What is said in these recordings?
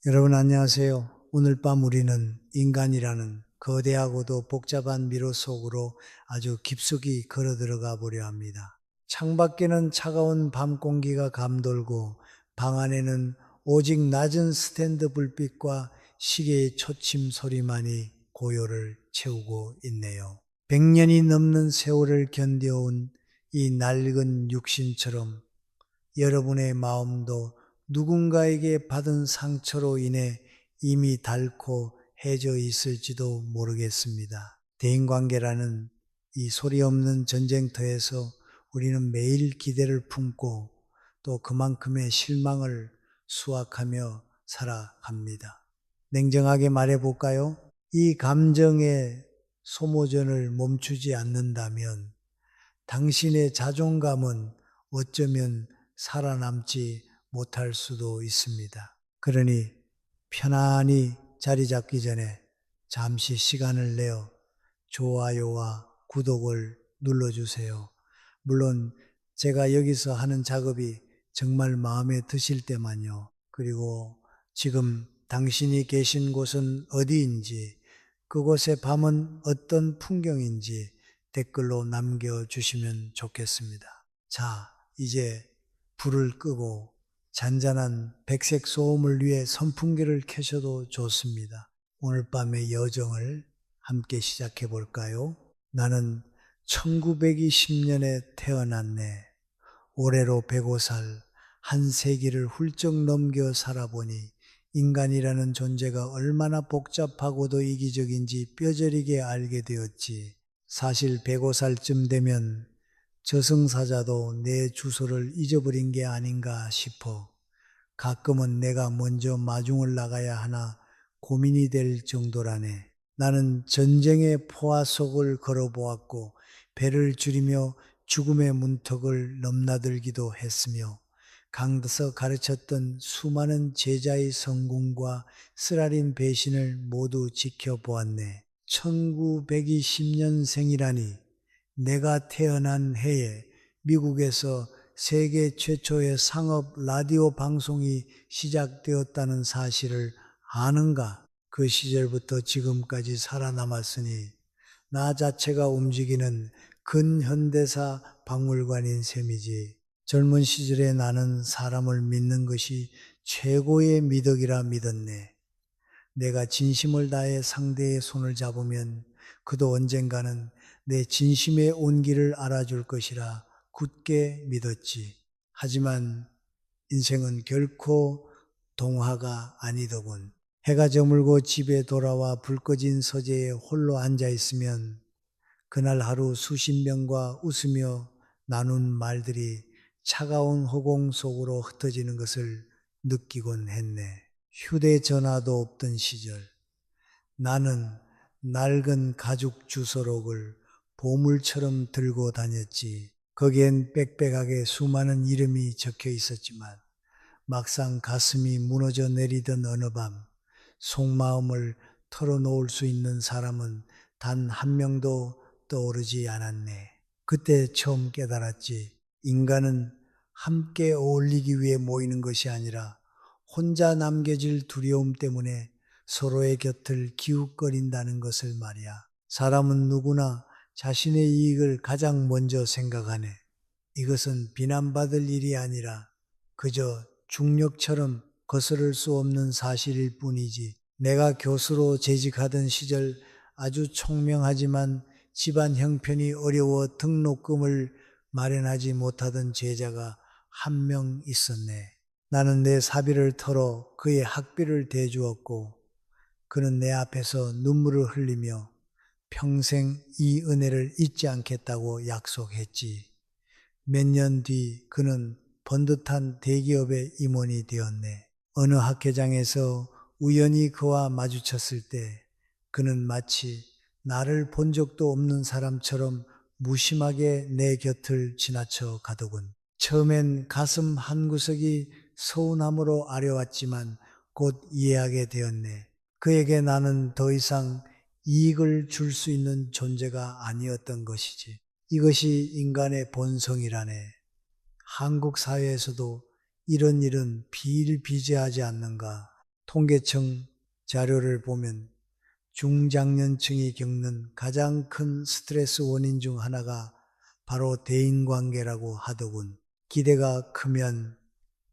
여러분 안녕하세요. 오늘 밤 우리는 인간이라는 거대하고도 복잡한 미로 속으로 아주 깊숙이 걸어 들어가 보려 합니다. 창밖에는 차가운 밤 공기가 감돌고 방 안에는 오직 낮은 스탠드 불빛과 시계의 초침 소리만이 고요를 채우고 있네요. 100년이 넘는 세월을 견뎌온 이 낡은 육신처럼 여러분의 마음도 누군가에게 받은 상처로 인해 이미 닳고 해져 있을지도 모르겠습니다. 대인관계라는 이 소리 없는 전쟁터에서 우리는 매일 기대를 품고 또 그만큼의 실망을 수확하며 살아갑니다. 냉정하게 말해볼까요? 이 감정의 소모전을 멈추지 않는다면 당신의 자존감은 어쩌면 살아남지 못할 수도 있습니다. 그러니 편안히 자리 잡기 전에 잠시 시간을 내어 좋아요와 구독을 눌러주세요. 물론 제가 여기서 하는 작업이 정말 마음에 드실 때만요. 그리고 지금 당신이 계신 곳은 어디인지, 그곳의 밤은 어떤 풍경인지 댓글로 남겨주시면 좋겠습니다. 자, 이제 불을 끄고 잔잔한 백색 소음을 위해 선풍기를 켜셔도 좋습니다. 오늘 밤의 여정을 함께 시작해 볼까요? 나는 1920년에 태어났네. 올해로 105살, 한 세기를 훌쩍 넘겨 살아보니 인간이라는 존재가 얼마나 복잡하고도 이기적인지 뼈저리게 알게 되었지. 사실 105살쯤 되면 저승사자도 내 주소를 잊어버린 게 아닌가 싶어 가끔은 내가 먼저 마중을 나가야 하나 고민이 될 정도라네. 나는 전쟁의 포화 속을 걸어보았고 배를 줄이며 죽음의 문턱을 넘나들기도 했으며 강에서 가르쳤던 수많은 제자의 성공과 쓰라린 배신을 모두 지켜보았네. 1920년생이라니 내가 태어난 해에 미국에서 세계 최초의 상업 라디오 방송이 시작되었다는 사실을 아는가? 그 시절부터 지금까지 살아남았으니 나 자체가 움직이는 근현대사 박물관인 셈이지. 젊은 시절에 나는 사람을 믿는 것이 최고의 미덕이라 믿었네. 내가 진심을 다해 상대의 손을 잡으면 그도 언젠가는 내 진심의 온기를 알아줄 것이라 굳게 믿었지. 하지만 인생은 결코 동화가 아니더군. 해가 저물고 집에 돌아와 불 꺼진 서재에 홀로 앉아 있으면 그날 하루 수십 명과 웃으며 나눈 말들이 차가운 허공 속으로 흩어지는 것을 느끼곤 했네. 휴대전화도 없던 시절 나는 낡은 가죽 주소록을 보물처럼 들고 다녔지. 거기엔 빽빽하게 수많은 이름이 적혀 있었지만 막상 가슴이 무너져 내리던 어느 밤 속마음을 털어놓을 수 있는 사람은 단 한 명도 떠오르지 않았네. 그때 처음 깨달았지. 인간은 함께 어울리기 위해 모이는 것이 아니라 혼자 남겨질 두려움 때문에 서로의 곁을 기웃거린다는 것을 말이야. 사람은 누구나 자신의 이익을 가장 먼저 생각하네. 이것은 비난받을 일이 아니라 그저 중력처럼 거스를 수 없는 사실일 뿐이지. 내가 교수로 재직하던 시절 아주 총명하지만 집안 형편이 어려워 등록금을 마련하지 못하던 제자가 한 명 있었네. 나는 내 사비를 털어 그의 학비를 대주었고 그는 내 앞에서 눈물을 흘리며 평생 이 은혜를 잊지 않겠다고 약속했지. 몇 년 뒤 그는 번듯한 대기업의 임원이 되었네. 어느 학회장에서 우연히 그와 마주쳤을 때 그는 마치 나를 본 적도 없는 사람처럼 무심하게 내 곁을 지나쳐 가더군. 처음엔 가슴 한구석이 서운함으로 아려왔지만 곧 이해하게 되었네. 그에게 나는 더 이상 이익을 줄 수 있는 존재가 아니었던 것이지. 이것이 인간의 본성이라네. 한국 사회에서도 이런 일은 비일비재하지 않는가. 통계청 자료를 보면 중장년층이 겪는 가장 큰 스트레스 원인 중 하나가 바로 대인관계라고 하더군. 기대가 크면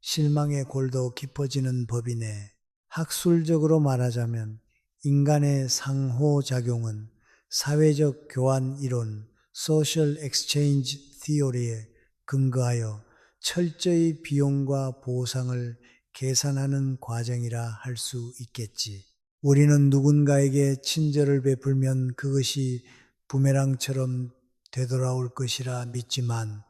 실망의 골도 깊어지는 법이네. 학술적으로 말하자면 인간의 상호작용은 사회적 교환 이론, Social Exchange Theory에 근거하여 철저히 비용과 보상을 계산하는 과정이라 할 수 있겠지. 우리는 누군가에게 친절을 베풀면 그것이 부메랑처럼 되돌아올 것이라 믿지만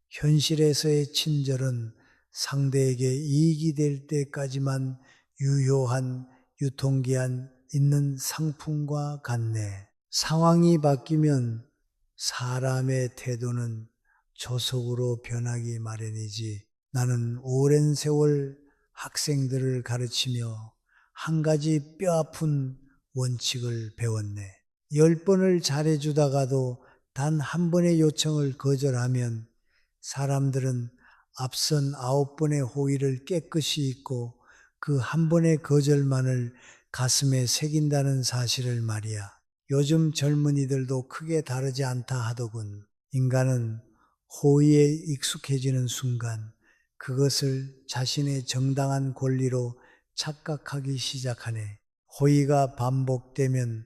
현실에서의 친절은 상대에게 이익이 될 때까지만 유효한 유통기한 있는 상품과 같네. 상황이 바뀌면 사람의 태도는 조속으로 변하기 마련이지. 나는 오랜 세월 학생들을 가르치며 한 가지 뼈아픈 원칙을 배웠네. 10번을 잘해주다가도 단 한 번의 요청을 거절하면 사람들은 앞선 9번의 호의를 깨끗이 잊고 그 한 번의 거절만을 가슴에 새긴다는 사실을 말이야. 요즘 젊은이들도 크게 다르지 않다 하더군. 인간은 호의에 익숙해지는 순간 그것을 자신의 정당한 권리로 착각하기 시작하네. 호의가 반복되면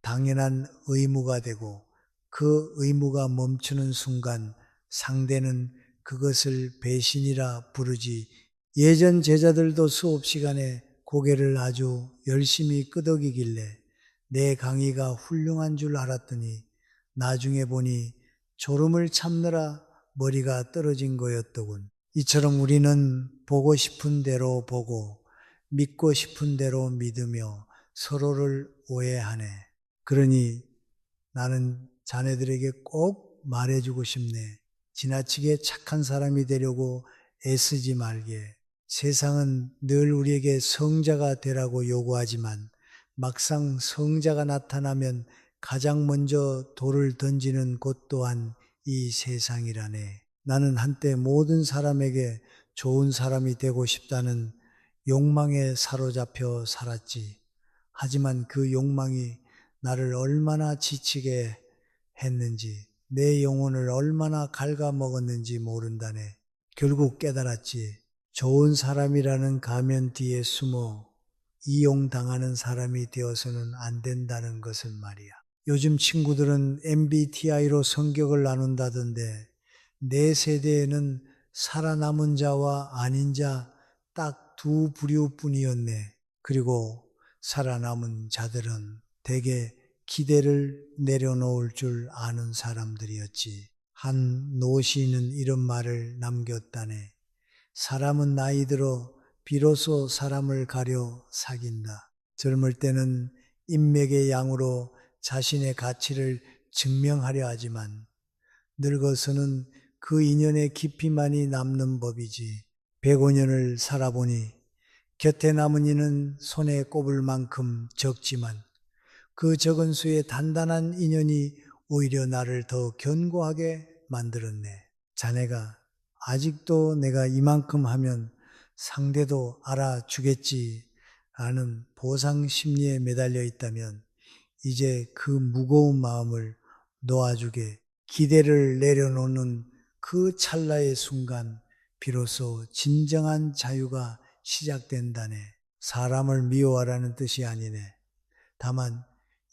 당연한 의무가 되고 그 의무가 멈추는 순간 상대는 그것을 배신이라 부르지. 예전 제자들도 수업 시간에 고개를 아주 열심히 끄덕이길래 내 강의가 훌륭한 줄 알았더니 나중에 보니 졸음을 참느라 머리가 떨어진 거였더군. 이처럼 우리는 보고 싶은 대로 보고 믿고 싶은 대로 믿으며 서로를 오해하네. 그러니 나는 자네들에게 꼭 말해주고 싶네. 지나치게 착한 사람이 되려고 애쓰지 말게. 세상은 늘 우리에게 성자가 되라고 요구하지만 막상 성자가 나타나면 가장 먼저 돌을 던지는 곳 또한 이 세상이라네. 나는 한때 모든 사람에게 좋은 사람이 되고 싶다는 욕망에 사로잡혀 살았지. 하지만 그 욕망이 나를 얼마나 지치게 했는지, 내 영혼을 얼마나 갉아먹었는지 모른다네. 결국 깨달았지. 좋은 사람이라는 가면 뒤에 숨어 이용당하는 사람이 되어서는 안 된다는 것을 말이야. 요즘 친구들은 MBTI로 성격을 나눈다던데 내 세대에는 살아남은 자와 아닌 자 딱 두 부류뿐이었네. 그리고 살아남은 자들은 대개 기대를 내려놓을 줄 아는 사람들이었지. 한 노시인은 이런 말을 남겼다네. 사람은 나이 들어 비로소 사람을 가려 사귄다. 젊을 때는 인맥의 양으로 자신의 가치를 증명하려 하지만 늙어서는 그 인연의 깊이만이 남는 법이지. 105년을 살아보니 곁에 남은 이는 손에 꼽을 만큼 적지만 그 적은 수의 단단한 인연이 오히려 나를 더 견고하게 만들었네. 자네가 아직도 내가 이만큼 하면 상대도 알아주겠지 라는 보상 심리에 매달려 있다면 이제 그 무거운 마음을 놓아주게. 기대를 내려놓는 그 찰나의 순간 비로소 진정한 자유가 시작된다네. 사람을 미워하라는 뜻이 아니네. 다만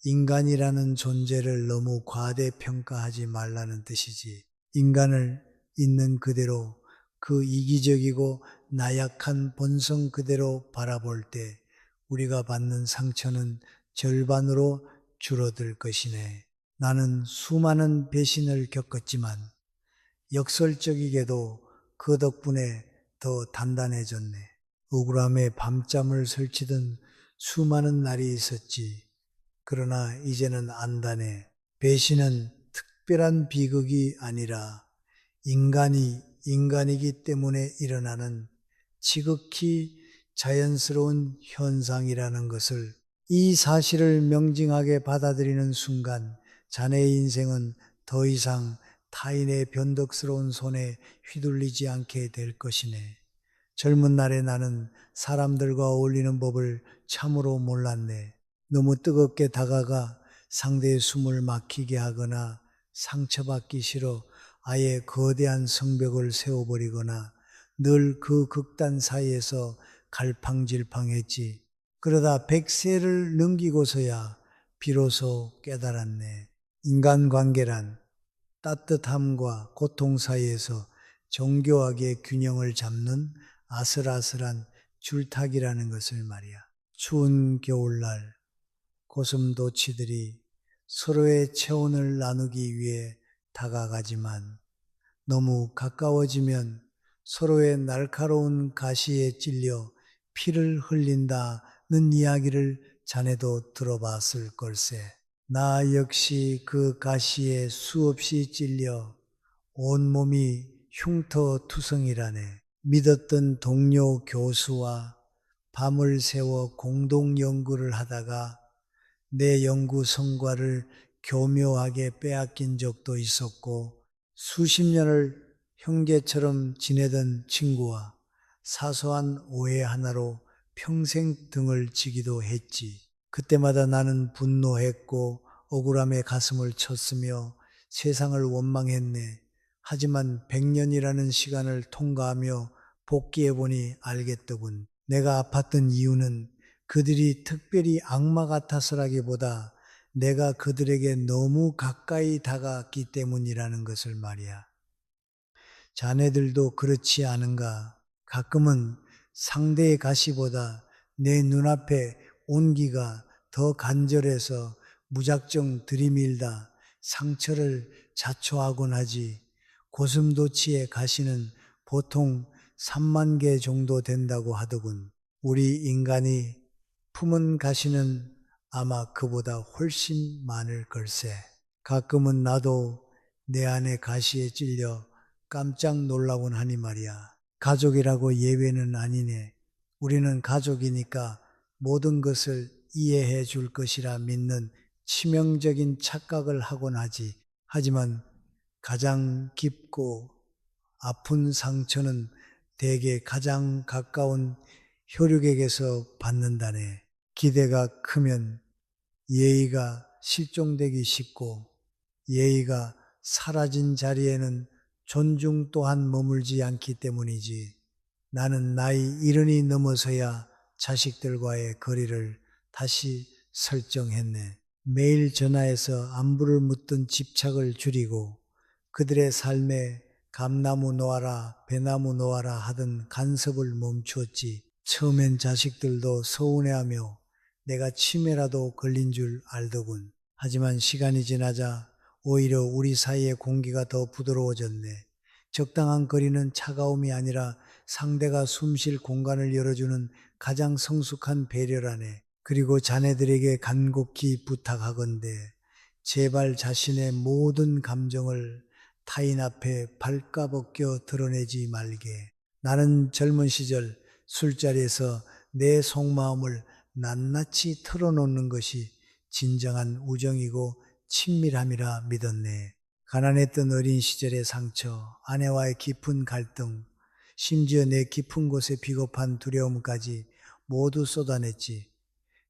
인간이라는 존재를 너무 과대평가하지 말라는 뜻이지. 인간을 있는 그대로 그 이기적이고 나약한 본성 그대로 바라볼 때 우리가 받는 상처는 절반으로 줄어들 것이네. 나는 수많은 배신을 겪었지만 역설적이게도 그 덕분에 더 단단해졌네. 억울함에 밤잠을 설치던 수많은 날이 있었지. 그러나 이제는 안다네. 배신은 특별한 비극이 아니라 인간이 인간이기 때문에 일어나는 지극히 자연스러운 현상이라는 것을, 이 사실을 명징하게 받아들이는 순간 자네의 인생은 더 이상 타인의 변덕스러운 손에 휘둘리지 않게 될 것이네. 젊은 날에 나는 사람들과 어울리는 법을 참으로 몰랐네. 너무 뜨겁게 다가가 상대의 숨을 막히게 하거나 상처받기 싫어 아예 거대한 성벽을 세워버리거나 늘 그 극단 사이에서 갈팡질팡했지. 그러다 100세를 넘기고서야 비로소 깨달았네. 인간관계란 따뜻함과 고통 사이에서 정교하게 균형을 잡는 아슬아슬한 줄타기라는 것을 말이야. 추운 겨울날 고슴도치들이 서로의 체온을 나누기 위해 다가가지만 너무 가까워지면 서로의 날카로운 가시에 찔려 피를 흘린다는 이야기를 자네도 들어봤을 걸세. 나 역시 그 가시에 수없이 찔려 온몸이 흉터투성이라네. 믿었던 동료 교수와 밤을 새워 공동 연구를 하다가 내 연구 성과를 교묘하게 빼앗긴 적도 있었고 수십 년을 형제처럼 지내던 친구와 사소한 오해 하나로 평생 등을 지기도 했지. 그때마다 나는 분노했고 억울함에 가슴을 쳤으며 세상을 원망했네. 하지만 100년이라는 시간을 통과하며 복귀해보니 알겠더군. 내가 아팠던 이유는 그들이 특별히 악마 같아서라기보다 내가 그들에게 너무 가까이 다가갔기 때문이라는 것을 말이야. 자네들도 그렇지 않은가? 가끔은 상대의 가시보다 내 눈앞에 온기가 더 간절해서 무작정 들이밀다 상처를 자초하곤 하지. 고슴도치의 가시는 보통 3만 개 정도 된다고 하더군. 우리 인간이 품은 가시는 아마 그보다 훨씬 많을 걸세. 가끔은 나도 내 안에 가시에 찔려 깜짝 놀라곤 하니 말이야. 가족이라고 예외는 아니네. 우리는 가족이니까 모든 것을 이해해 줄 것이라 믿는 치명적인 착각을 하곤 하지. 하지만 가장 깊고 아픈 상처는 대개 가장 가까운 혈육에게서 받는다네. 기대가 크면 예의가 실종되기 쉽고 예의가 사라진 자리에는 존중 또한 머물지 않기 때문이지. 나는 나이 70이 넘어서야 자식들과의 거리를 다시 설정했네. 매일 전화해서 안부를 묻던 집착을 줄이고 그들의 삶에 감나무 놓아라, 배나무 놓아라 하던 간섭을 멈추었지. 처음엔 자식들도 서운해하며 내가 치매라도 걸린 줄 알더군. 하지만 시간이 지나자 오히려 우리 사이의 공기가 더 부드러워졌네. 적당한 거리는 차가움이 아니라 상대가 숨쉴 공간을 열어주는 가장 성숙한 배려라네. 그리고 자네들에게 간곡히 부탁하건대 제발 자신의 모든 감정을 타인 앞에 발가벗겨 드러내지 말게. 나는 젊은 시절 술자리에서 내 속마음을 낱낱이 털어놓는 것이 진정한 우정이고 친밀함이라 믿었네. 가난했던 어린 시절의 상처, 아내와의 깊은 갈등, 심지어 내 깊은 곳에 비겁한 두려움까지 모두 쏟아냈지.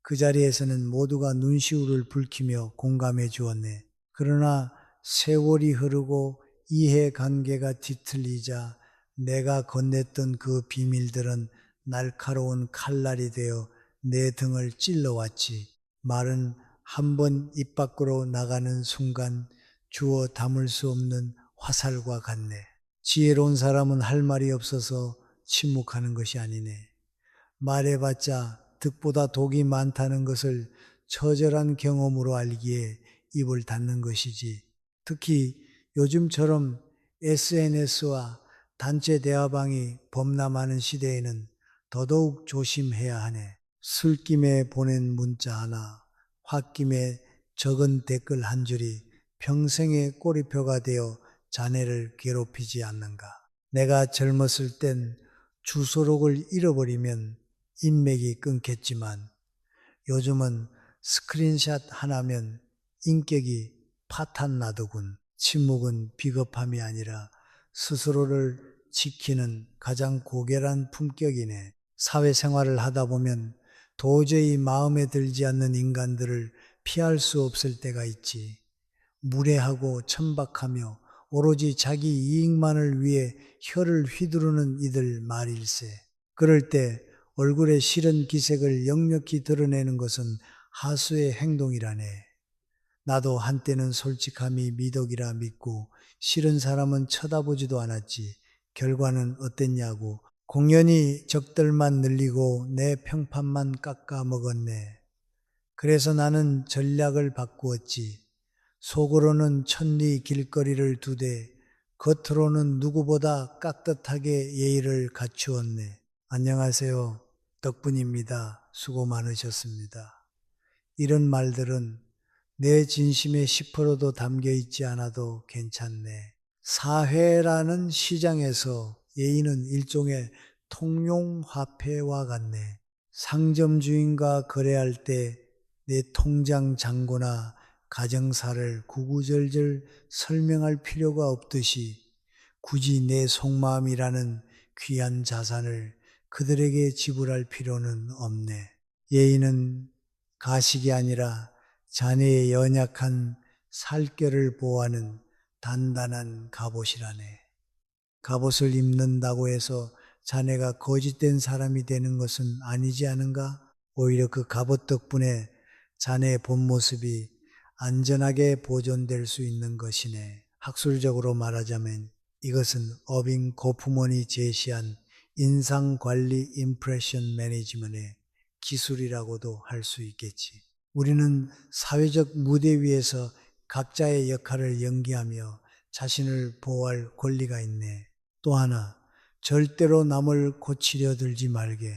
그 자리에서는 모두가 눈시울을 붉히며 공감해 주었네. 그러나 세월이 흐르고 이해관계가 뒤틀리자 내가 건넸던 그 비밀들은 날카로운 칼날이 되어 내 등을 찔러왔지. 말은 한 번 입 밖으로 나가는 순간 주워 담을 수 없는 화살과 같네. 지혜로운 사람은 할 말이 없어서 침묵하는 것이 아니네. 말해봤자 득보다 독이 많다는 것을 처절한 경험으로 알기에 입을 닫는 것이지. 특히 요즘처럼 SNS와 단체 대화방이 범람하는 시대에는 더더욱 조심해야 하네. 술김에 보낸 문자 하나, 홧김에 적은 댓글 한 줄이 평생의 꼬리표가 되어 자네를 괴롭히지 않는가. 내가 젊었을 땐 주소록을 잃어버리면 인맥이 끊겼지만 요즘은 스크린샷 하나면 인격이 파탄나더군. 침묵은 비겁함이 아니라 스스로를 지키는 가장 고결한 품격이네. 사회생활을 하다 보면 도저히 마음에 들지 않는 인간들을 피할 수 없을 때가 있지. 무례하고 천박하며 오로지 자기 이익만을 위해 혀를 휘두르는 이들 말일세. 그럴 때 얼굴에 싫은 기색을 역력히 드러내는 것은 하수의 행동이라네. 나도 한때는 솔직함이 미덕이라 믿고 싫은 사람은 쳐다보지도 않았지. 결과는 어땠냐고. 공연히 적들만 늘리고 내 평판만 깎아 먹었네. 그래서 나는 전략을 바꾸었지. 속으로는 천리 길거리를 두되 겉으로는 누구보다 깍듯하게 예의를 갖추었네. 안녕하세요. 덕분입니다. 수고 많으셨습니다. 이런 말들은 내 진심의 10%도 담겨 있지 않아도 괜찮네. 사회라는 시장에서 예의는 일종의 통용화폐와 같네. 상점 주인과 거래할 때 내 통장 잔고나 가정사를 구구절절 설명할 필요가 없듯이 굳이 내 속마음이라는 귀한 자산을 그들에게 지불할 필요는 없네. 예의는 가식이 아니라 자네의 연약한 살결을 보호하는 단단한 갑옷이라네. 갑옷을 입는다고 해서 자네가 거짓된 사람이 되는 것은 아니지 않은가? 오히려 그 갑옷 덕분에 자네의 본 모습이 안전하게 보존될 수 있는 것이네. 학술적으로 말하자면 이것은 어빙 고프먼이 제시한 인상관리 임프레션 매니지먼트의 기술이라고도 할 수 있겠지. 우리는 사회적 무대 위에서 각자의 역할을 연기하며 자신을 보호할 권리가 있네. 또 하나, 절대로 남을 고치려 들지 말게.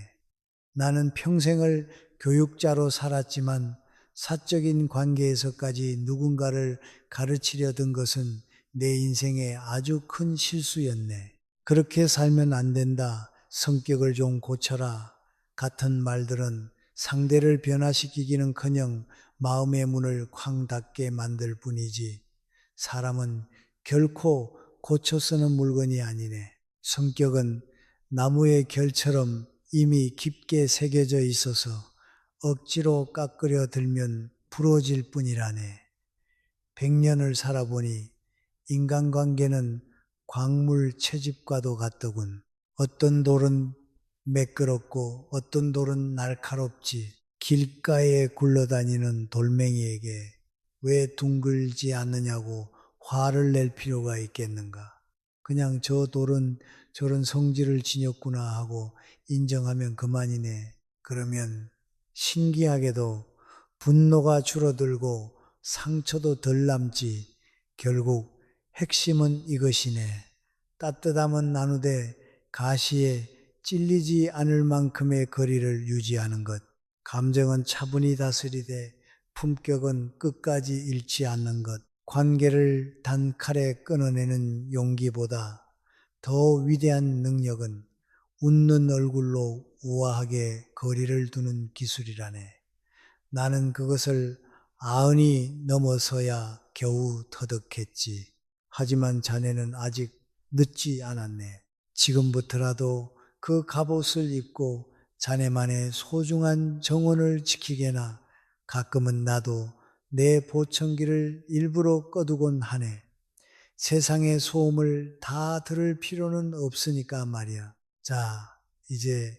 나는 평생을 교육자로 살았지만 사적인 관계에서까지 누군가를 가르치려 든 것은 내 인생의 아주 큰 실수였네. 그렇게 살면 안 된다. 성격을 좀 고쳐라. 같은 말들은 상대를 변화시키기는커녕 마음의 문을 쾅 닫게 만들 뿐이지 사람은 결코 고쳐 쓰는 물건이 아니네. 성격은 나무의 결처럼 이미 깊게 새겨져 있어서 억지로 깎으려 들면 부러질 뿐이라네. 100년을 살아보니 인간관계는 광물 채집과도 같더군. 어떤 돌은 매끄럽고 어떤 돌은 날카롭지. 길가에 굴러다니는 돌멩이에게 왜 둥글지 않느냐고 화를 낼 필요가 있겠는가. 그냥 저 돌은 저런 성질을 지녔구나 하고 인정하면 그만이네. 그러면 신기하게도 분노가 줄어들고 상처도 덜 남지. 결국 핵심은 이것이네. 따뜻함은 나누되 가시에 찔리지 않을 만큼의 거리를 유지하는 것. 감정은 차분히 다스리되 품격은 끝까지 잃지 않는 것. 관계를 단칼에 끊어내는 용기보다 더 위대한 능력은 웃는 얼굴로 우아하게 거리를 두는 기술이라네. 나는 그것을 90이 넘어서야 겨우 터득했지. 하지만 자네는 아직 늦지 않았네. 지금부터라도 그 갑옷을 입고 자네만의 소중한 정원을 지키게나 가끔은 나도 내 보청기를 일부러 꺼두곤 하네. 세상의 소음을 다 들을 필요는 없으니까 말이야. 자, 이제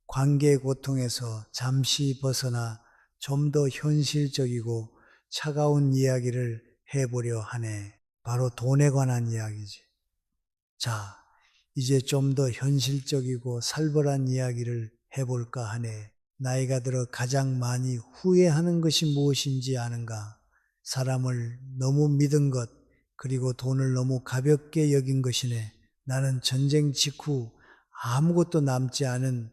관계 고통에서 잠시 벗어나 좀 더 현실적이고 차가운 이야기를 해보려 하네. 바로 돈에 관한 이야기지. 자, 이제 좀 더 현실적이고 살벌한 이야기를 해볼까 하네. 나이가 들어 가장 많이 후회하는 것이 무엇인지 아는가? 사람을 너무 믿은 것, 그리고 돈을 너무 가볍게 여긴 것이네. 나는 전쟁 직후 아무것도 남지 않은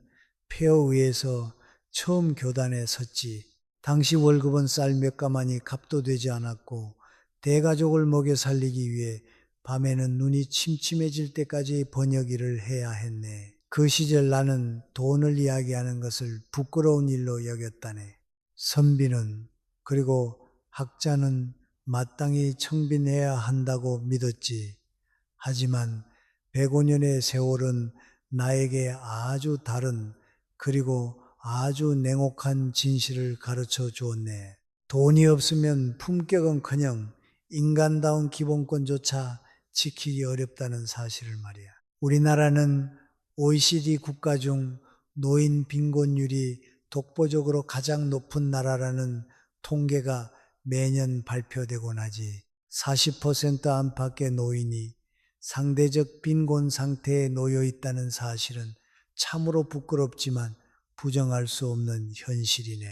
폐허 위에서 처음 교단에 섰지. 당시 월급은 쌀 몇 가마니 값도 되지 않았고 대가족을 먹여 살리기 위해 밤에는 눈이 침침해질 때까지 번역일을 해야 했네. 그 시절 나는 돈을 이야기하는 것을 부끄러운 일로 여겼다네. 선비는 그리고 학자는 마땅히 청빈해야 한다고 믿었지. 하지만 105년의 세월은 나에게 아주 다른 그리고 아주 냉혹한 진실을 가르쳐 주었네. 돈이 없으면 품격은커녕 인간다운 기본권조차 지키기 어렵다는 사실을 말이야. 우리나라는 OECD 국가 중 노인 빈곤율이 독보적으로 가장 높은 나라라는 통계가 매년 발표되곤 하지. 40% 안팎의 노인이 상대적 빈곤 상태에 놓여 있다는 사실은 참으로 부끄럽지만 부정할 수 없는 현실이네.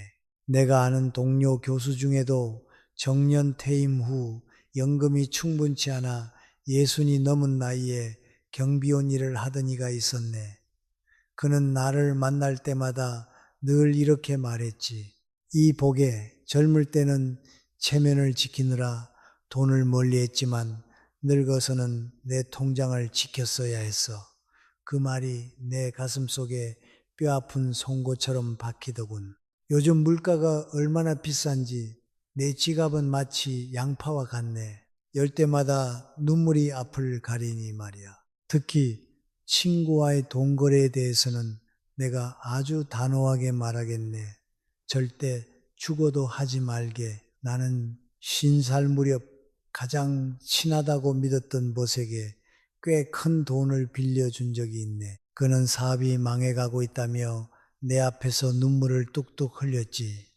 내가 아는 동료 교수 중에도 정년 퇴임 후 연금이 충분치 않아 60이 넘은 나이에 경비원 일을 하던 이가 있었네. 그는 나를 만날 때마다 늘 이렇게 말했지. 이 복에 젊을 때는 체면을 지키느라 돈을 멀리했지만 늙어서는 내 통장을 지켰어야 했어. 그 말이 내 가슴속에 뼈아픈 송곳처럼 박히더군. 요즘 물가가 얼마나 비싼지 내 지갑은 마치 양파와 같네. 열 때마다 눈물이 앞을 가리니 말이야. 특히 친구와의 돈 거래에 대해서는 내가 아주 단호하게 말하겠네. 절대 죽어도 하지 말게. 나는 50살 무렵 가장 친하다고 믿었던 벗에게 꽤 큰 돈을 빌려준 적이 있네. 그는 사업이 망해가고 있다며 내 앞에서 눈물을 뚝뚝 흘렸지.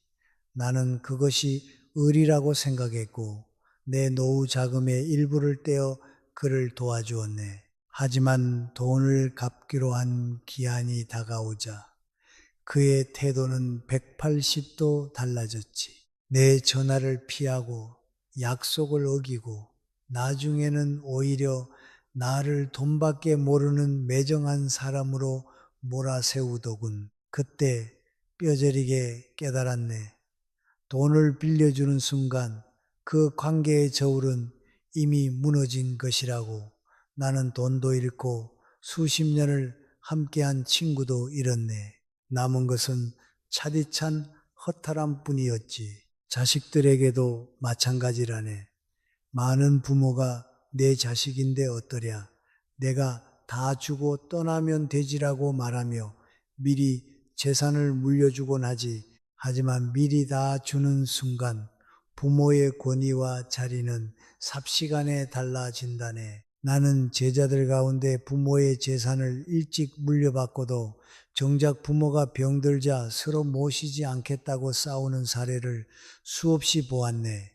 나는 그것이 의리라고 생각했고 내 노후 자금의 일부를 떼어 그를 도와주었네. 하지만 돈을 갚기로 한 기한이 다가오자 그의 태도는 180도 달라졌지. 내 전화를 피하고 약속을 어기고 나중에는 오히려 나를 돈밖에 모르는 매정한 사람으로 몰아세우더군. 그때 뼈저리게 깨달았네. 돈을 빌려주는 순간 그 관계의 저울은 이미 무너진 것이라고. 나는 돈도 잃고 수십 년을 함께한 친구도 잃었네. 남은 것은 차디찬 허탈함 뿐이었지. 자식들에게도 마찬가지라네. 많은 부모가 내 자식인데 어떠랴. 내가 다 주고 떠나면 되지라고 말하며 미리 재산을 물려주곤 하지. 하지만 미리 다 주는 순간 부모의 권위와 자리는 삽시간에 달라진다네. 나는 제자들 가운데 부모의 재산을 일찍 물려받고도 정작 부모가 병들자 서로 모시지 않겠다고 싸우는 사례를 수없이 보았네.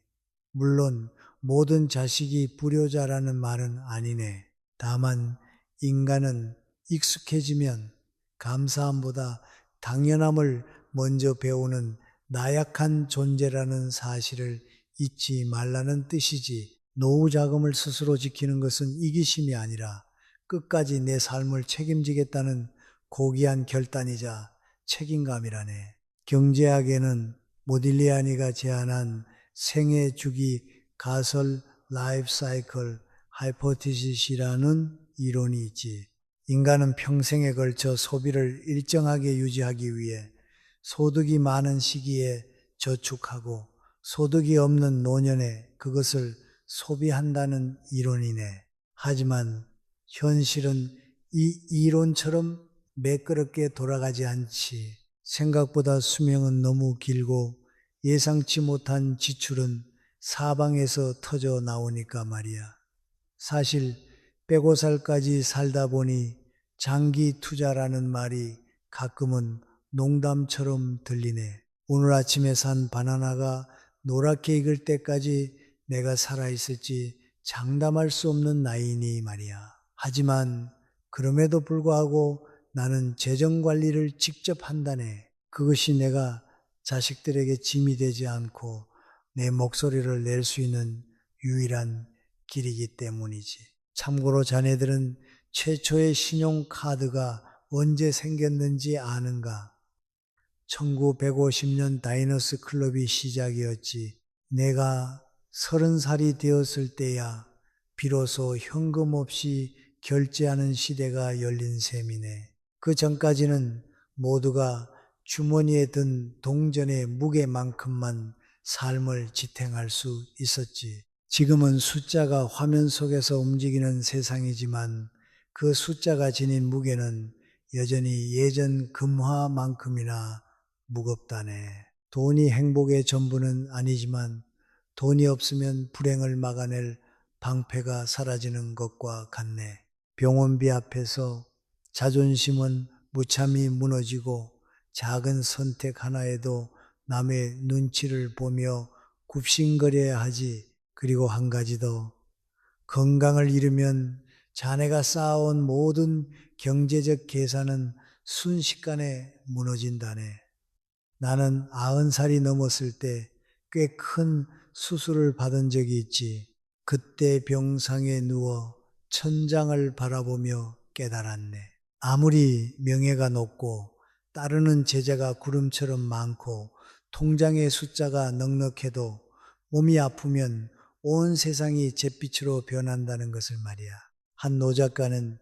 물론 모든 자식이 불효자라는 말은 아니네. 다만 인간은 익숙해지면 감사함보다 당연함을 먼저 배우는 나약한 존재라는 사실을 잊지 말라는 뜻이지. 노후 자금을 스스로 지키는 것은 이기심이 아니라 끝까지 내 삶을 책임지겠다는 고귀한 결단이자 책임감이라네. 경제학에는 모딜리아니가 제안한 생애 주기 가설 라이프 사이클 하이포티시스라는 이론이 있지. 인간은 평생에 걸쳐 소비를 일정하게 유지하기 위해 소득이 많은 시기에 저축하고 소득이 없는 노년에 그것을 소비한다는 이론이네. 하지만 현실은 이 이론처럼 매끄럽게 돌아가지 않지. 생각보다 수명은 너무 길고 예상치 못한 지출은 사방에서 터져 나오니까 말이야. 사실 105살까지 살다 보니 장기 투자라는 말이 가끔은 농담처럼 들리네. 오늘 아침에 산 바나나가 노랗게 익을 때까지 내가 살아있을지 장담할 수 없는 나이니 말이야. 하지만 그럼에도 불구하고 나는 재정 관리를 직접 한다네. 그것이 내가 자식들에게 짐이 되지 않고 내 목소리를 낼 수 있는 유일한 길이기 때문이지. 참고로 자네들은 최초의 신용카드가 언제 생겼는지 아는가? 1950년 다이너스 클럽이 시작이었지. 내가 30살이 되었을 때야 비로소 현금 없이 결제하는 시대가 열린 셈이네. 그 전까지는 모두가 주머니에 든 동전의 무게만큼만 삶을 지탱할 수 있었지. 지금은 숫자가 화면 속에서 움직이는 세상이지만 그 숫자가 지닌 무게는 여전히 예전 금화만큼이나 무겁다네. 돈이 행복의 전부는 아니지만 돈이 없으면 불행을 막아낼 방패가 사라지는 것과 같네. 병원비 앞에서 자존심은 무참히 무너지고 작은 선택 하나에도 남의 눈치를 보며 굽신거려야 하지. 그리고 한 가지 더. 건강을 잃으면 자네가 쌓아온 모든 경제적 계산은 순식간에 무너진다네. 나는 90살이 넘었을 때 꽤 큰 수술을 받은 적이 있지. 그때 병상에 누워 천장을 바라보며 깨달았네. 아무리 명예가 높고 따르는 제자가 구름처럼 많고 통장의 숫자가 넉넉해도 몸이 아프면 온 세상이 잿빛으로 변한다는 것을 말이야. 한 노작가는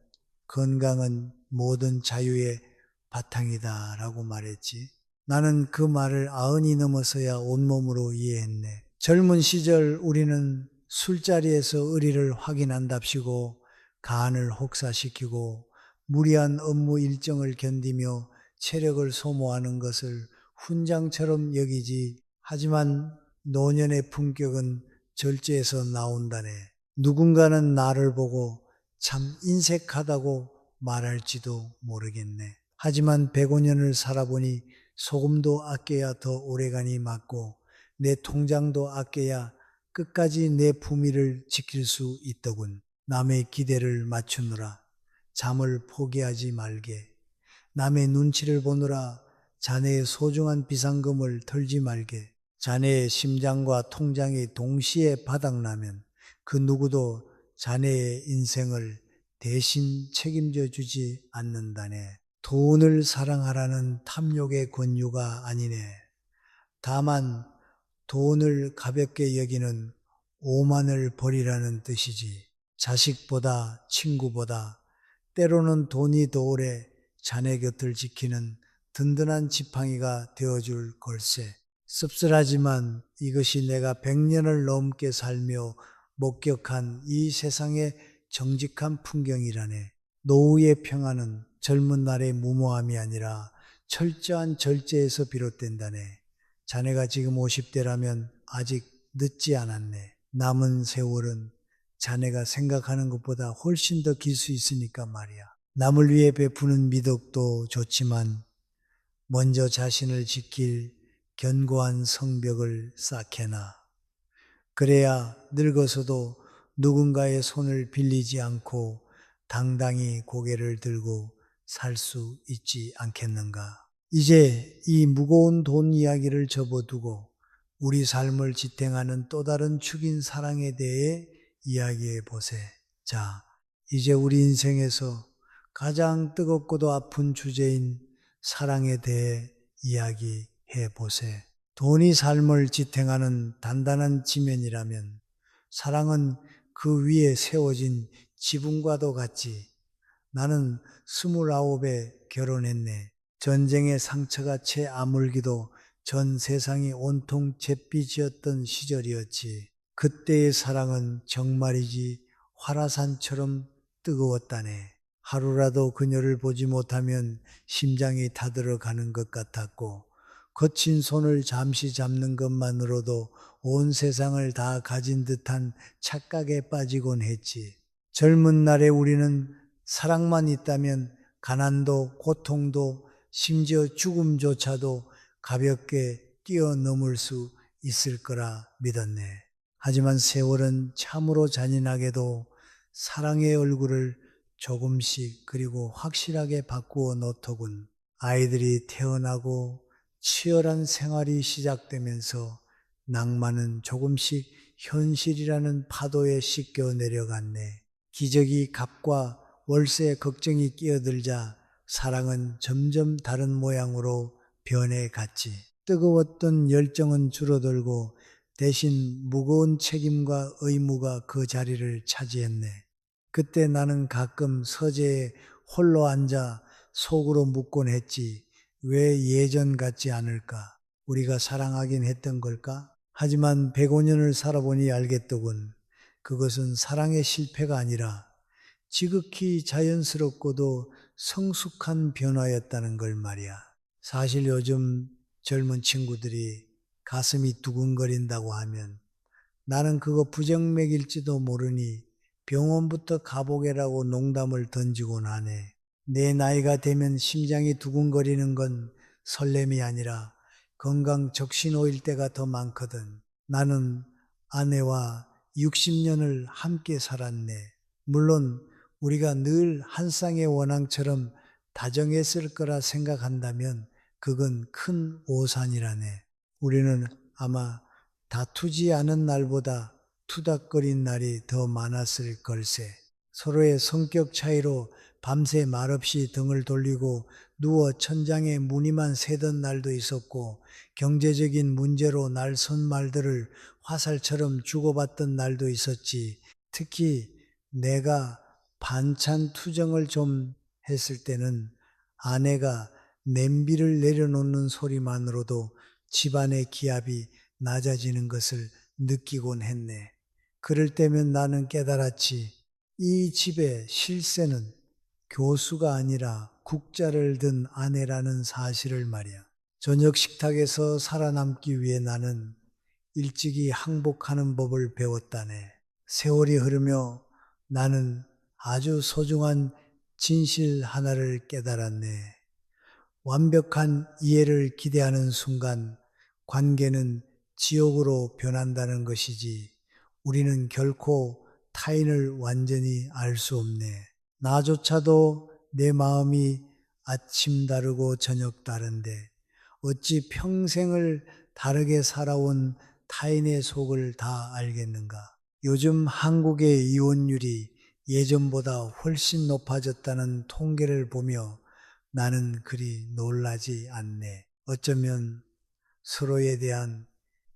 건강은 모든 자유의 바탕이다라고 말했지. 나는 그 말을 90이 넘어서야 온몸으로 이해했네. 젊은 시절 우리는 술자리에서 의리를 확인한답시고 간을 혹사시키고 무리한 업무 일정을 견디며 체력을 소모하는 것을 훈장처럼 여기지. 하지만 노년의 품격은 절제에서 나온다네. 누군가는 나를 보고 참 인색하다고 말할지도 모르겠네. 하지만 105년을 살아보니 소금도 아껴야 더 오래가니 맞고 내 통장도 아껴야 끝까지 내 품위를 지킬 수 있더군. 남의 기대를 맞추느라 잠을 포기하지 말게. 남의 눈치를 보느라 자네의 소중한 비상금을 털지 말게. 자네의 심장과 통장이 동시에 바닥나면 그 누구도 자네의 인생을 대신 책임져 주지 않는다네. 돈을 사랑하라는 탐욕의 권유가 아니네. 다만 돈을 가볍게 여기는 오만을 버리라는 뜻이지. 자식보다 친구보다 때로는 돈이 더 오래 자네 곁을 지키는 든든한 지팡이가 되어줄 걸세. 씁쓸하지만 이것이 내가 100년을 넘게 살며 목격한 이 세상의 정직한 풍경이라네. 노후의 평안은 젊은 날의 무모함이 아니라 철저한 절제에서 비롯된다네. 자네가 지금 50대라면 아직 늦지 않았네. 남은 세월은 자네가 생각하는 것보다 훨씬 더 길 수 있으니까 말이야. 남을 위해 베푸는 미덕도 좋지만 먼저 자신을 지킬 견고한 성벽을 쌓게나. 그래야 늙어서도 누군가의 손을 빌리지 않고 당당히 고개를 들고 살 수 있지 않겠는가. 이제 이 무거운 돈 이야기를 접어두고 우리 삶을 지탱하는 또 다른 축인 사랑에 대해 이야기해 보세. 자, 이제 우리 인생에서 가장 뜨겁고도 아픈 주제인 사랑에 대해 이야기해 보세. 돈이 삶을 지탱하는 단단한 지면이라면 사랑은 그 위에 세워진 지붕과도 같지. 나는 29에 결혼했네. 전쟁의 상처가 채 아물기도 전 세상이 온통 잿빛이었던 시절이었지. 그때의 사랑은 정말이지 화라산처럼 뜨거웠다네. 하루라도 그녀를 보지 못하면 심장이 타들어가는 것 같았고 거친 손을 잠시 잡는 것만으로도 온 세상을 다 가진 듯한 착각에 빠지곤 했지. 젊은 날에 우리는 사랑만 있다면 가난도 고통도 심지어 죽음조차도 가볍게 뛰어넘을 수 있을 거라 믿었네. 하지만 세월은 참으로 잔인하게도 사랑의 얼굴을 조금씩 그리고 확실하게 바꾸어 놓더군. 아이들이 태어나고 치열한 생활이 시작되면서 낭만은 조금씩 현실이라는 파도에 씻겨 내려갔네. 기저귀 값과 월세 걱정이 끼어들자 사랑은 점점 다른 모양으로 변해갔지. 뜨거웠던 열정은 줄어들고 대신 무거운 책임과 의무가 그 자리를 차지했네. 그때 나는 가끔 서재에 홀로 앉아 속으로 묻곤 했지. 왜 예전 같지 않을까? 우리가 사랑하긴 했던 걸까? 하지만 105년을 살아보니 알겠더군. 그것은 사랑의 실패가 아니라 지극히 자연스럽고도 성숙한 변화였다는 걸 말이야. 사실 요즘 젊은 친구들이 가슴이 두근거린다고 하면 나는 그거 부정맥일지도 모르니 병원부터 가보게라고 농담을 던지곤 하네. 내 나이가 되면 심장이 두근거리는 건 설렘이 아니라 건강 적신호일 때가 더 많거든. 나는 아내와 60년을 함께 살았네. 물론 우리가 늘 한 쌍의 원앙처럼 다정했을 거라 생각한다면 그건 큰 오산이라네. 우리는 아마 다투지 않은 날보다 투닥거린 날이 더 많았을 걸세. 서로의 성격 차이로 밤새 말없이 등을 돌리고 누워 천장에 무늬만 새던 날도 있었고 경제적인 문제로 날선 말들을 화살처럼 주고받던 날도 있었지. 특히 내가 반찬 투정을 좀 했을 때는 아내가 냄비를 내려놓는 소리만으로도 집안의 기압이 낮아지는 것을 느끼곤 했네. 그럴 때면 나는 깨달았지. 이 집의 실세는 교수가 아니라 국자를 든 아내라는 사실을 말이야. 저녁 식탁에서 살아남기 위해 나는 일찍이 항복하는 법을 배웠다네. 세월이 흐르며 나는 아주 소중한 진실 하나를 깨달았네. 완벽한 이해를 기대하는 순간 관계는 지옥으로 변한다는 것이지 우리는 결코 타인을 완전히 알 수 없네. 나조차도 내 마음이 아침 다르고 저녁 다른데 어찌 평생을 다르게 살아온 타인의 속을 다 알겠는가? 요즘 한국의 이혼율이 예전보다 훨씬 높아졌다는 통계를 보며 나는 그리 놀라지 않네. 어쩌면 서로에 대한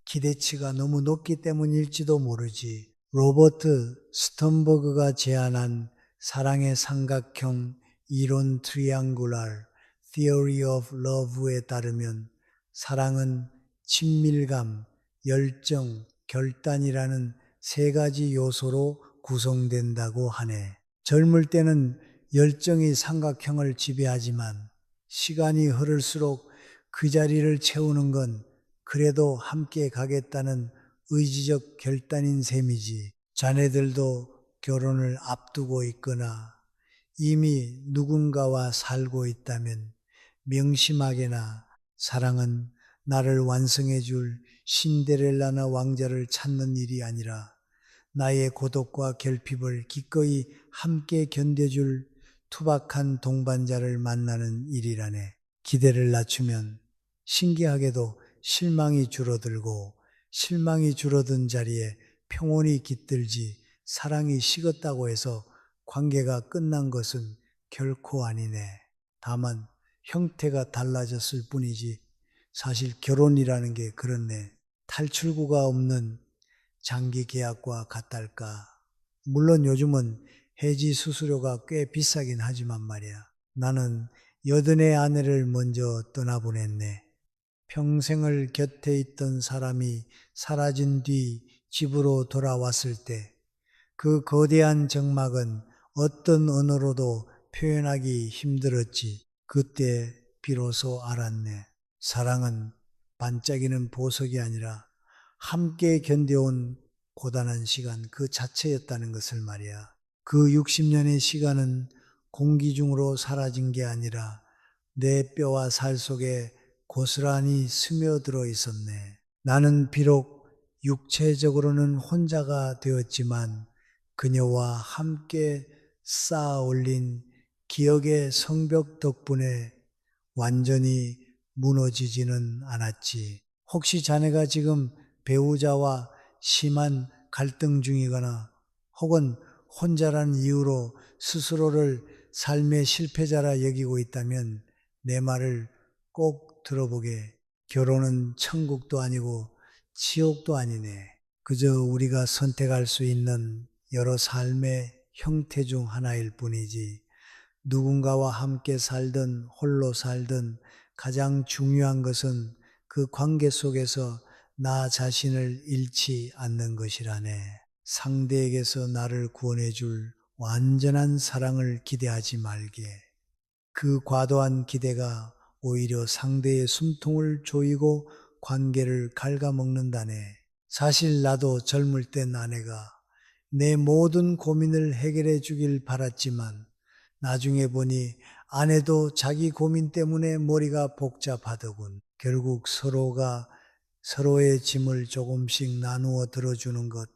기대치가 너무 높기 때문일지도 모르지. 로버트 스턴버그가 제안한 사랑의 삼각형 이론 트리앙구랄 Theory of Love에 따르면 사랑은 친밀감, 열정, 결단이라는 세 가지 요소로 구성된다고 하네. 젊을 때는 열정이 삼각형을 지배하지만 시간이 흐를수록 그 자리를 채우는 건 그래도 함께 가겠다는 의지적 결단인 셈이지. 자네들도 결혼을 앞두고 있거나 이미 누군가와 살고 있다면 명심하게나 사랑은 나를 완성해 줄 신데렐라나 왕자를 찾는 일이 아니라 나의 고독과 결핍을 기꺼이 함께 견뎌줄 투박한 동반자를 만나는 일이라네. 기대를 낮추면 신기하게도 실망이 줄어들고 실망이 줄어든 자리에 평온이 깃들지 사랑이 식었다고 해서 관계가 끝난 것은 결코 아니네. 다만 형태가 달라졌을 뿐이지 사실 결혼이라는 게 그렇네. 탈출구가 없는 장기 계약과 같달까. 물론 요즘은 해지 수수료가 꽤 비싸긴 하지만 말이야. 나는 여든의 아내를 먼저 떠나보냈네. 평생을 곁에 있던 사람이 사라진 뒤 집으로 돌아왔을 때 그 거대한 정막은 어떤 언어로도 표현하기 힘들었지. 그때 비로소 알았네. 사랑은 반짝이는 보석이 아니라 함께 견뎌온 고단한 시간 그 자체였다는 것을 말이야. 그 60년의 시간은 공기 중으로 사라진 게 아니라 내 뼈와 살 속에 고스란히 스며들어 있었네. 나는 비록 육체적으로는 혼자가 되었지만 그녀와 함께 쌓아 올린 기억의 성벽 덕분에 완전히 무너지지는 않았지. 혹시 자네가 지금 배우자와 심한 갈등 중이거나 혹은 혼자란 이유로 스스로를 삶의 실패자라 여기고 있다면 내 말을 꼭 들어보게. 결혼은 천국도 아니고 지옥도 아니네. 그저 우리가 선택할 수 있는 여러 삶의 형태 중 하나일 뿐이지. 누군가와 함께 살든 홀로 살든 가장 중요한 것은 그 관계 속에서 나 자신을 잃지 않는 것이라네. 상대에게서 나를 구원해 줄 완전한 사랑을 기대하지 말게. 그 과도한 기대가 오히려 상대의 숨통을 조이고 관계를 갉아먹는다네. 사실 나도 젊을 땐 아내가 내 모든 고민을 해결해 주길 바랐지만 나중에 보니 아내도 자기 고민 때문에 머리가 복잡하더군. 결국 서로가 서로의 짐을 조금씩 나누어 들어주는 것,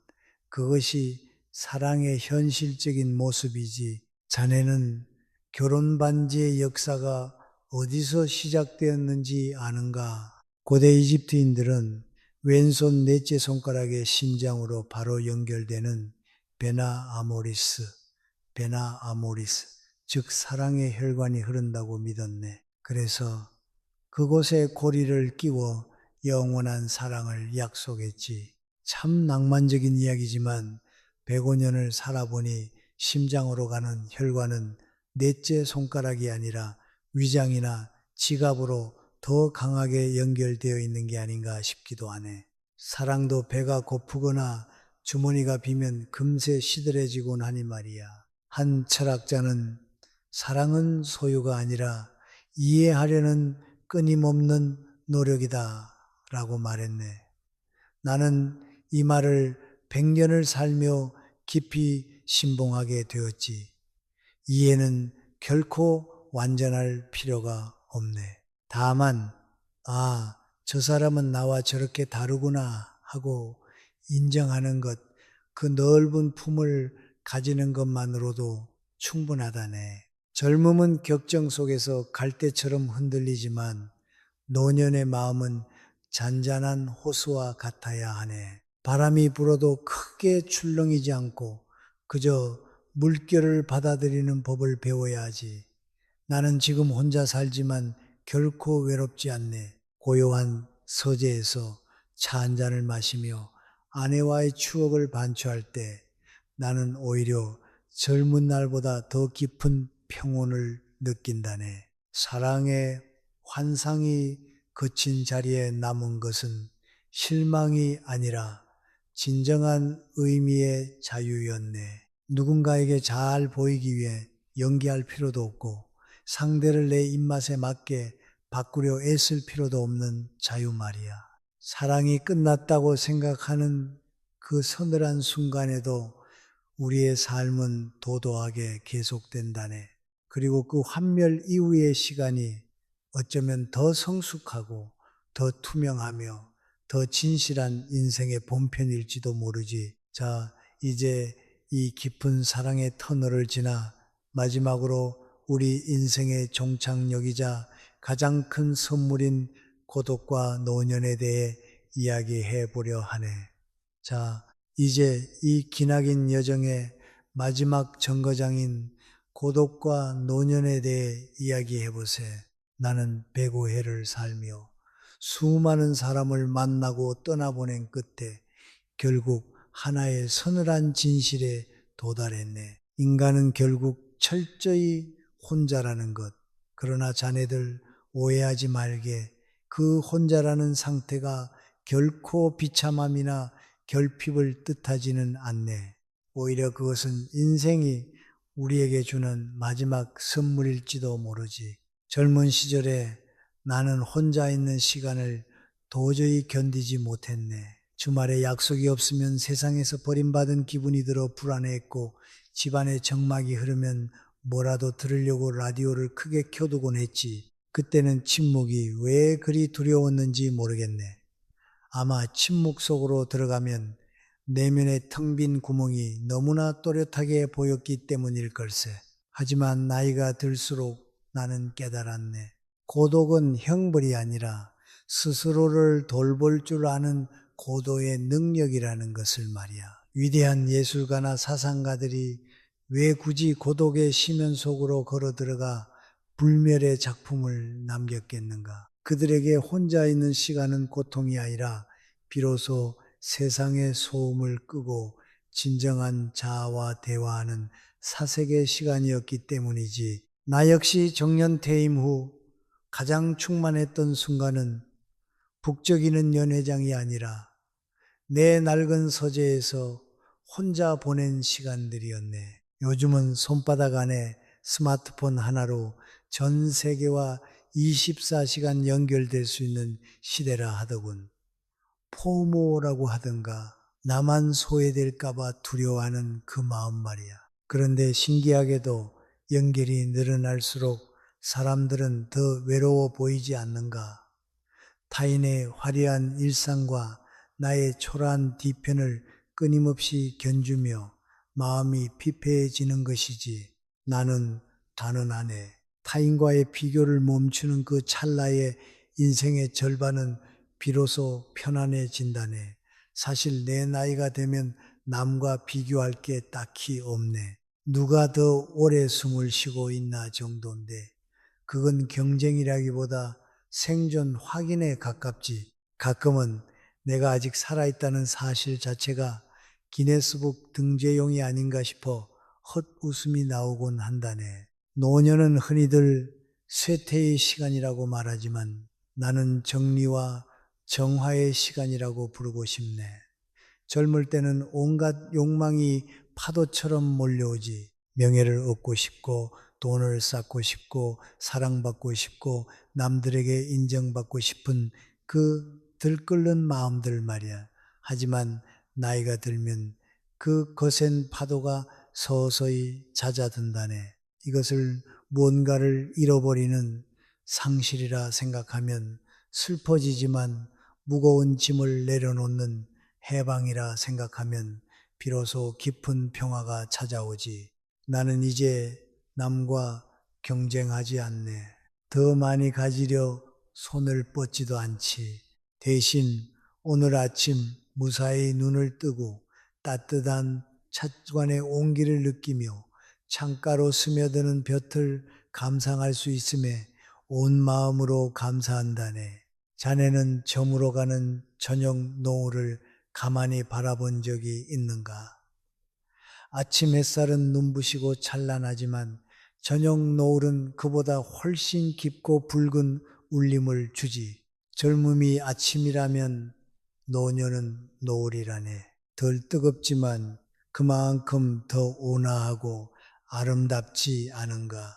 그것이 사랑의 현실적인 모습이지. 자네는 결혼 반지의 역사가 어디서 시작되었는지 아는가? 고대 이집트인들은 왼손 넷째 손가락의 심장으로 바로 연결되는 베나 아모리스, 즉 사랑의 혈관이 흐른다고 믿었네. 그래서 그곳에 고리를 끼워 영원한 사랑을 약속했지. 참 낭만적인 이야기지만 105년을 살아보니 심장으로 가는 혈관은 넷째 손가락이 아니라 위장이나 지갑으로 더 강하게 연결되어 있는 게 아닌가 싶기도 하네. 사랑도 배가 고프거나 주머니가 비면 금세 시들해지곤 하니 말이야. 한 철학자는 사랑은 소유가 아니라 이해하려는 끊임없는 노력이다 라고 말했네. 나는 이 말을 100년을 살며 깊이 신봉하게 되었지. 이해는 결코 완전할 필요가 없네. 다만, 저 사람은 나와 저렇게 다르구나 하고 인정하는 것, 그 넓은 품을 가지는 것만으로도 충분하다네. 젊음은 격정 속에서 갈대처럼 흔들리지만 노년의 마음은 잔잔한 호수와 같아야 하네. 바람이 불어도 크게 출렁이지 않고 그저 물결을 받아들이는 법을 배워야 하지. 나는 지금 혼자 살지만 결코 외롭지 않네. 고요한 서재에서 차 한 잔을 마시며 아내와의 추억을 반추할 때 나는 오히려 젊은 날보다 더 깊은 평온을 느낀다네. 사랑의 환상이 거친 자리에 남은 것은 실망이 아니라 진정한 의미의 자유였네. 누군가에게 잘 보이기 위해 연기할 필요도 없고 상대를 내 입맛에 맞게 바꾸려 애쓸 필요도 없는 자유 말이야. 사랑이 끝났다고 생각하는 그 서늘한 순간에도 우리의 삶은 도도하게 계속된다네. 그리고 그 환멸 이후의 시간이 어쩌면 더 성숙하고 더 투명하며 더 진실한 인생의 본편일지도 모르지. 자, 이제 이 깊은 사랑의 터널을 지나 마지막으로 우리 인생의 종착역이자 가장 큰 선물인 고독과 노년에 대해 이야기해 보려 하네. 자, 이제 이 기나긴 여정의 마지막 정거장인 고독과 노년에 대해 이야기해 보세. 나는 105회를 살며 수많은 사람을 만나고 떠나보낸 끝에 결국 하나의 서늘한 진실에 도달했네. 인간은 결국 철저히 혼자라는 것. 그러나 자네들 오해하지 말게. 그 혼자라는 상태가 결코 비참함이나 결핍을 뜻하지는 않네. 오히려 그것은 인생이 우리에게 주는 마지막 선물일지도 모르지. 젊은 시절에 나는 혼자 있는 시간을 도저히 견디지 못했네. 주말에 약속이 없으면 세상에서 버림받은 기분이 들어 불안했고 집안에 정막이 흐르면 뭐라도 들으려고 라디오를 크게 켜두곤 했지. 그때는 침묵이 왜 그리 두려웠는지 모르겠네. 아마 침묵 속으로 들어가면 내면의 텅 빈 구멍이 너무나 또렷하게 보였기 때문일 걸세. 하지만 나이가 들수록 나는 깨달았네. 고독은 형벌이 아니라 스스로를 돌볼 줄 아는 고도의 능력이라는 것을 말이야. 위대한 예술가나 사상가들이 왜 굳이 고독의 심연 속으로 걸어 들어가 불멸의 작품을 남겼겠는가? 그들에게 혼자 있는 시간은 고통이 아니라 비로소 세상의 소음을 끄고 진정한 자아와 대화하는 사색의 시간이었기 때문이지. 나 역시 정년 퇴임 후 가장 충만했던 순간은 북적이는 연회장이 아니라 내 낡은 서재에서 혼자 보낸 시간들이었네. 요즘은 손바닥 안에 스마트폰 하나로 전 세계와 24시간 연결될 수 있는 시대라 하더군. 포모라고 하던가 나만 소외될까봐 두려워하는 그 마음 말이야. 그런데 신기하게도 연결이 늘어날수록 사람들은 더 외로워 보이지 않는가? 타인의 화려한 일상과 나의 초라한 뒤편을 끊임없이 견주며 마음이 피폐해지는 것이지. 나는 단언하네. 타인과의 비교를 멈추는 그 찰나의 인생의 절반은 비로소 편안해진다네. 사실 내 나이가 되면 남과 비교할 게 딱히 없네. 누가 더 오래 숨을 쉬고 있나 정도인데, 그건 경쟁이라기보다 생존 확인에 가깝지. 가끔은 내가 아직 살아있다는 사실 자체가 기네스북 등재용이 아닌가 싶어 헛웃음이 나오곤 한다네. 노년은 흔히들 쇠퇴의 시간이라고 말하지만 나는 정리와 정화의 시간이라고 부르고 싶네. 젊을 때는 온갖 욕망이 파도처럼 몰려오지. 명예를 얻고 싶고, 돈을 쌓고 싶고, 사랑받고 싶고, 남들에게 인정받고 싶은 그 들끓는 마음들 말이야. 하지만 나이가 들면 그 거센 파도가 서서히 잦아든다네. 이것을 무언가를 잃어버리는 상실이라 생각하면 슬퍼지지만 무거운 짐을 내려놓는 해방이라 생각하면 비로소 깊은 평화가 찾아오지. 나는 이제 남과 경쟁하지 않네. 더 많이 가지려 손을 뻗지도 않지. 대신 오늘 아침 무사히 눈을 뜨고 따뜻한 찻관의 온기를 느끼며 창가로 스며드는 볕을 감상할 수 있음에 온 마음으로 감사한다네. 자네는 저물어 가는 저녁 노을을 가만히 바라본 적이 있는가? 아침 햇살은 눈부시고 찬란하지만 저녁 노을은 그보다 훨씬 깊고 붉은 울림을 주지. 젊음이 아침이라면 노년은 노을이라네. 덜 뜨겁지만 그만큼 더 온화하고 아름답지 않은가?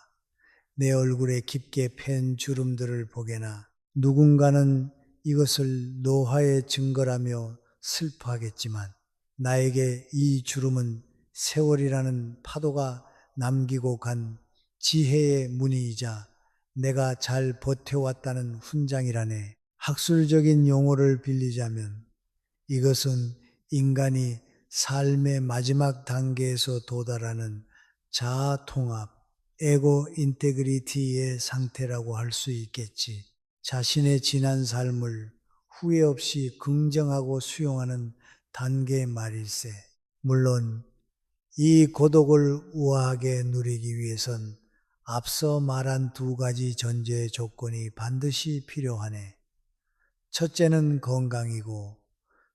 내 얼굴에 깊게 팬 주름들을 보게나 누군가는 이것을 노화의 증거라며 슬퍼하겠지만 나에게 이 주름은 세월이라는 파도가 남기고 간 지혜의 무늬이자 내가 잘 버텨왔다는 훈장이라네. 학술적인 용어를 빌리자면 이것은 인간이 삶의 마지막 단계에서 도달하는 자아 통합, 에고 인테그리티의 상태라고 할 수 있겠지. 자신의 지난 삶을 후회 없이 긍정하고 수용하는 단계 말일세. 물론 이 고독을 우아하게 누리기 위해선 앞서 말한 두 가지 전제 조건이 반드시 필요하네. 첫째는 건강이고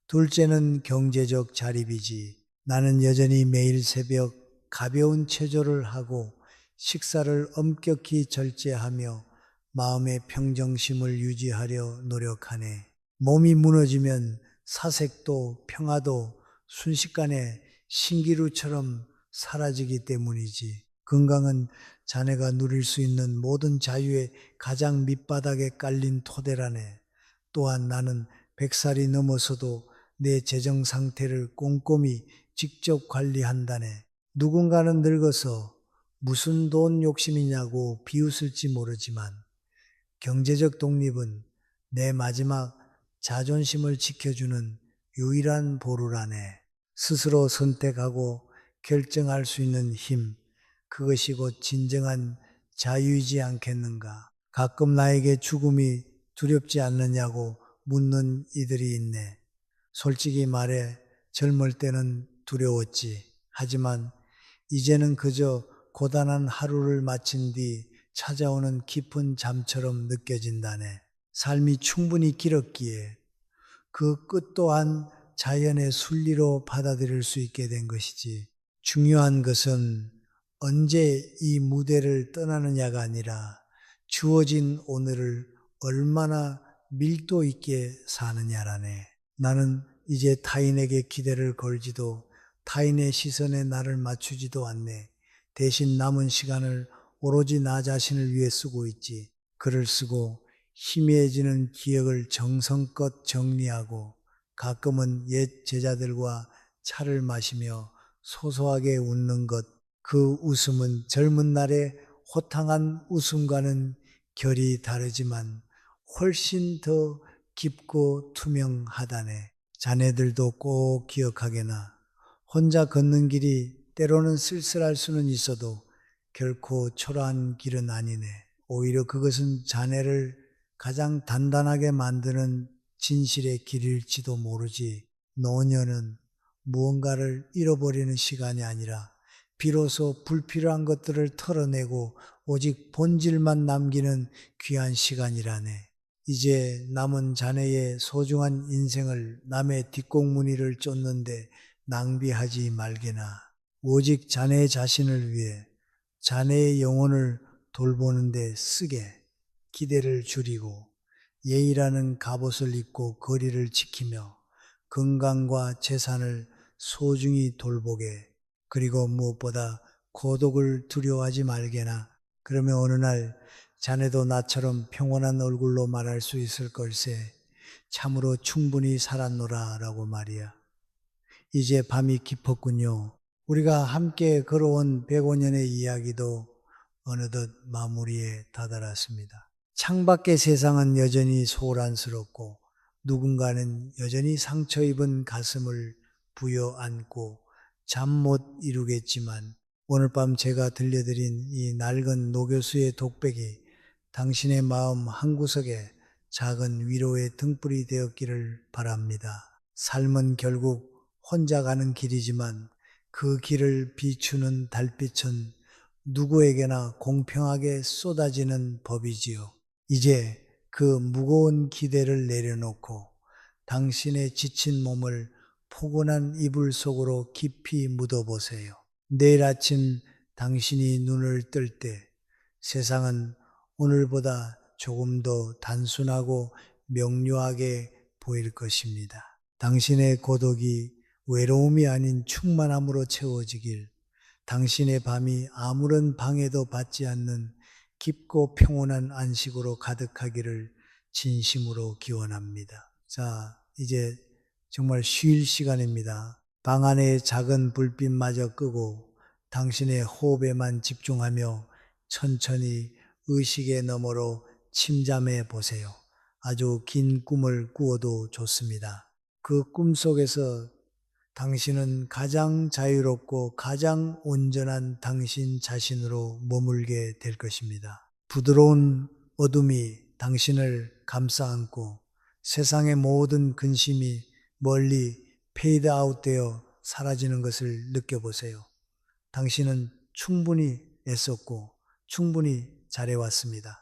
둘째는 경제적 자립이지. 나는 여전히 매일 새벽 가벼운 체조를 하고 식사를 엄격히 절제하며 마음의 평정심을 유지하려 노력하네. 몸이 무너지면 사색도 평화도 순식간에 신기루처럼 사라지기 때문이지. 건강은 자네가 누릴 수 있는 모든 자유의 가장 밑바닥에 깔린 토대라네. 또한 나는 100살이 넘어서도 내 재정 상태를 꼼꼼히 직접 관리한다네. 누군가는 늙어서 무슨 돈 욕심이냐고 비웃을지 모르지만 경제적 독립은 내 마지막 자존심을 지켜주는 유일한 보루라네. 스스로 선택하고 결정할 수 있는 힘, 그것이 곧 진정한 자유이지 않겠는가. 가끔 나에게 죽음이 두렵지 않느냐고 묻는 이들이 있네. 솔직히 말해 젊을 때는 두려웠지. 하지만 이제는 그저 고단한 하루를 마친 뒤 찾아오는 깊은 잠처럼 느껴진다네. 삶이 충분히 길었기에 그 끝 또한 자연의 순리로 받아들일 수 있게 된 것이지. 중요한 것은 언제 이 무대를 떠나느냐가 아니라 주어진 오늘을 얼마나 밀도 있게 사느냐라네. 나는 이제 타인에게 기대를 걸지도 타인의 시선에 나를 맞추지도 않네. 대신 남은 시간을 오로지 나 자신을 위해 쓰고 있지. 글을 쓰고 희미해지는 기억을 정성껏 정리하고 가끔은 옛 제자들과 차를 마시며 소소하게 웃는 것. 그 웃음은 젊은 날의 호탕한 웃음과는 결이 다르지만 훨씬 더 깊고 투명하다네. 자네들도 꼭 기억하게나. 혼자 걷는 길이 때로는 쓸쓸할 수는 있어도 결코 초라한 길은 아니네. 오히려 그것은 자네를 가장 단단하게 만드는 진실의 길일지도 모르지. 노년은 무언가를 잃어버리는 시간이 아니라 비로소 불필요한 것들을 털어내고 오직 본질만 남기는 귀한 시간이라네. 이제 남은 자네의 소중한 인생을 남의 뒷공무니를 쫓는데 낭비하지 말게나. 오직 자네 자신을 위해 자네의 영혼을 돌보는데 쓰게. 기대를 줄이고 예의라는 갑옷을 입고 거리를 지키며 건강과 재산을 소중히 돌보게. 그리고 무엇보다 고독을 두려워하지 말게나. 그러면 어느 날 자네도 나처럼 평온한 얼굴로 말할 수 있을 걸세. 참으로 충분히 살았노라 라고 말이야. 이제 밤이 깊었군요. 우리가 함께 걸어온 105년의 이야기도 어느덧 마무리에 다다랐습니다. 창밖의 세상은 여전히 소란스럽고 누군가는 여전히 상처 입은 가슴을 부여안고 잠 못 이루겠지만 오늘 밤 제가 들려드린 이 낡은 노교수의 독백이 당신의 마음 한구석에 작은 위로의 등불이 되었기를 바랍니다. 삶은 결국 혼자 가는 길이지만 그 길을 비추는 달빛은 누구에게나 공평하게 쏟아지는 법이지요. 이제 그 무거운 기대를 내려놓고 당신의 지친 몸을 포근한 이불 속으로 깊이 묻어보세요. 내일 아침 당신이 눈을 뜰 때 세상은 오늘보다 조금 더 단순하고 명료하게 보일 것입니다. 당신의 고독이 외로움이 아닌 충만함으로 채워지길, 당신의 밤이 아무런 방해도 받지 않는 깊고 평온한 안식으로 가득하기를 진심으로 기원합니다. 자, 이제 정말 쉴 시간입니다. 방 안의 작은 불빛마저 끄고 당신의 호흡에만 집중하며 천천히 의식의 너머로 침잠해 보세요. 아주 긴 꿈을 꾸어도 좋습니다. 그 꿈 속에서 당신은 가장 자유롭고 가장 온전한 당신 자신으로 머물게 될 것입니다. 부드러운 어둠이 당신을 감싸 안고 세상의 모든 근심이 멀리 페이드 아웃되어 사라지는 것을 느껴보세요. 당신은 충분히 애썼고 충분히 잘해왔습니다.